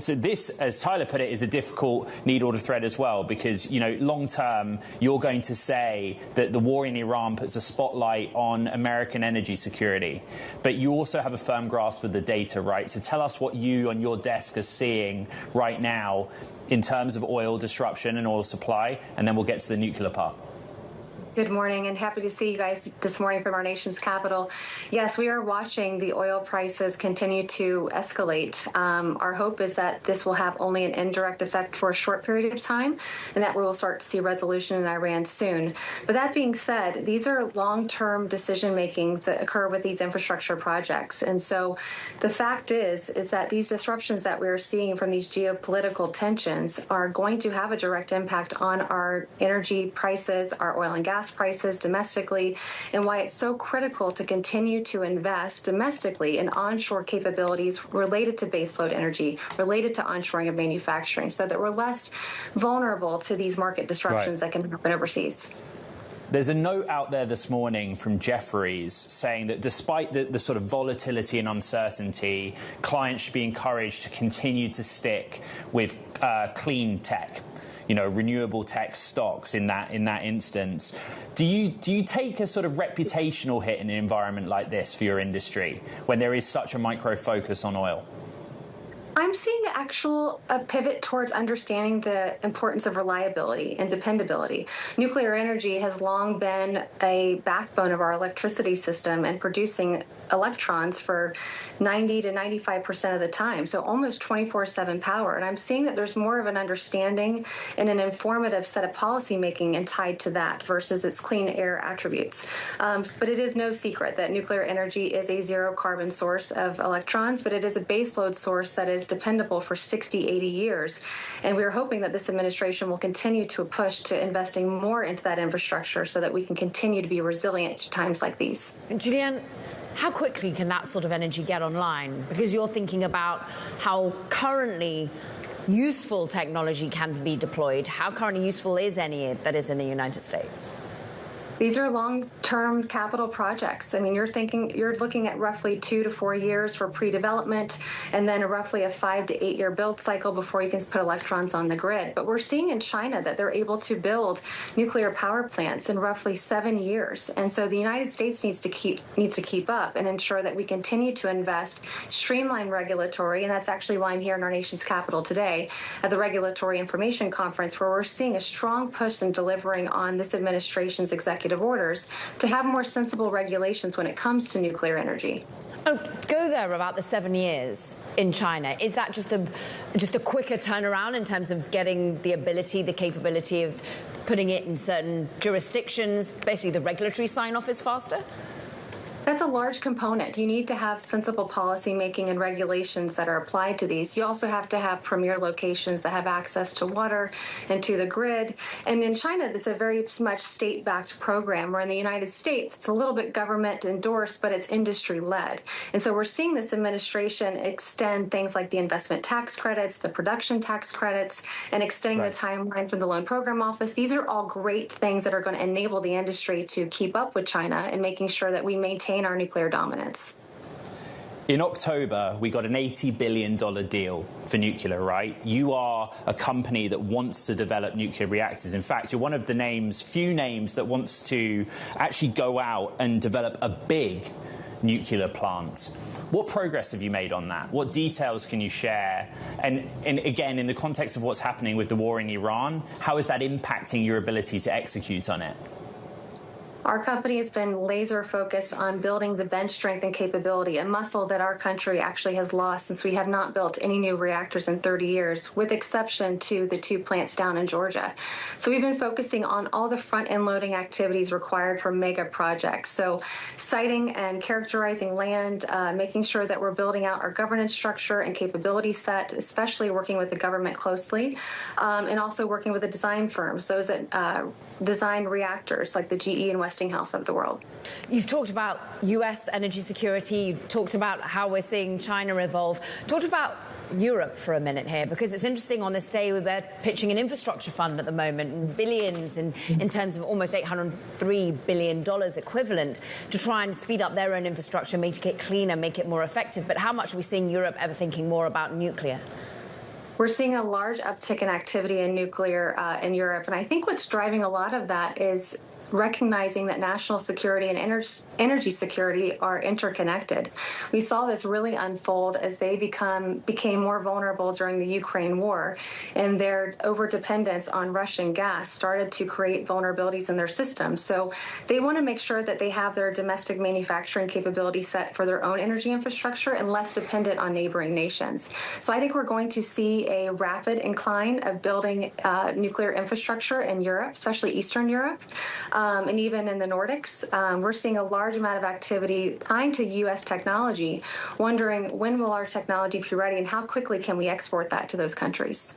So this, as Tyler put it, is a difficult needle to thread as well, because, long term, you're going to say that the war in Iran puts a spotlight on American energy security. But you also have a firm grasp of the data, right? So tell us what you on your desk are seeing right now in terms of oil disruption and oil supply, and then we'll get to the nuclear part. Good morning, and happy to see you guys this morning from our nation's capital. Yes, we are watching the oil prices continue to escalate. Our hope is that this will have only an indirect effect for a short period of time, and that we will start to see resolution in Iran soon. But that being said, these are long-term decision-making that occur with these infrastructure projects. And so the fact is that these disruptions that we are seeing from these geopolitical tensions are going to have a direct impact on our energy prices, our oil and gas prices domestically, and why it's so critical to continue to invest domestically in onshore capabilities related to baseload energy, related to onshoring of manufacturing, so that we're less vulnerable to these market disruptions that can happen overseas. There's a note out there this morning from Jefferies saying that despite the sort of volatility and uncertainty, clients should be encouraged to continue to stick with clean tech, renewable tech stocks in that instance. Do you take a sort of reputational hit in an environment like this for your industry when there is such a micro focus on oil? I'm seeing a pivot towards understanding the importance of reliability and dependability. Nuclear energy has long been a backbone of our electricity system and producing electrons for 90 to 95% of the time, so almost 24/7 power. And I'm seeing that there's more of an understanding and an informative set of policymaking and tied to that versus its clean air attributes. But it is no secret that nuclear energy is a zero carbon source of electrons, but it is a baseload source that is dependable for 60, 80 years. And we're hoping that this administration will continue to push to investing more into that infrastructure so that we can continue to be resilient to times like these. Juliann, how quickly can that sort of energy get online? Because you're thinking about how currently useful technology can be deployed. How currently useful is any that is in the United States? These are long-term capital projects. I mean, you're looking at roughly 2 to 4 years for pre-development, and then roughly a 5 to 8 year build cycle before you can put electrons on the grid. But we're seeing in China that they're able to build nuclear power plants in roughly 7 years. And so the United States needs to keep up and ensure that we continue to invest, streamline regulatory, and that's actually why I'm here in our nation's capital today at the Regulatory Information Conference, where we're seeing a strong push in delivering on this administration's executive orders to have more sensible regulations when it comes to nuclear energy. Oh, go there about the 7 years in China. Is that just a quicker turnaround in terms of getting the ability, the capability of putting it in certain jurisdictions? Basically, the regulatory sign-off is faster? That's a large component. You need to have sensible policy making and regulations that are applied to these. You also have to have premier locations that have access to water and to the grid. And in China, it's a very much state-backed program, where in the United States, it's a little bit government-endorsed, but it's industry-led. And so we're seeing this administration extend things like the investment tax credits, the production tax credits, and extending the timeline from the Loan Program Office. These are all great things that are going to enable the industry to keep up with China and making sure that we maintain our nuclear dominance. In October, we got an $80 billion deal for nuclear, right? You are a company that wants to develop nuclear reactors. In fact, you're one of the few names that wants to actually go out and develop a big nuclear plant. What progress have you made on that? What details can you share? And again, in the context of what's happening with the war in Iran, how is that impacting your ability to execute on it? Our company has been laser focused on building the bench strength and capability, a muscle that our country actually has lost since we have not built any new reactors in 30 years, with exception to the 2 plants down in Georgia. So we've been focusing on all the front-end loading activities required for mega projects. So siting and characterizing land, making sure that we're building out our governance structure and capability set, especially working with the government closely, and also working with the design firms, those that design reactors like the GE and Westinghouse of the world. You've talked about U.S. energy security. You've talked about how we're seeing China evolve. Talked about Europe for a minute here, because it's interesting on this day they're pitching an infrastructure fund at the moment, and billions in terms of almost $803 billion equivalent to try and speed up their own infrastructure, make it cleaner, make it more effective. But how much are we seeing Europe ever thinking more about nuclear? We're seeing a large uptick in activity in nuclear in Europe. And I think what's driving a lot of that is recognizing that national security and energy security are interconnected. We saw this really unfold as they became more vulnerable during the Ukraine war, and their overdependence on Russian gas started to create vulnerabilities in their system. So they want to make sure that they have their domestic manufacturing capability set for their own energy infrastructure and less dependent on neighboring nations. So I think we're going to see a rapid incline of building nuclear infrastructure in Europe, especially Eastern Europe. And even in the Nordics, we're seeing a large amount of activity tying to U.S. technology, wondering when will our technology be ready and how quickly can we export that to those countries.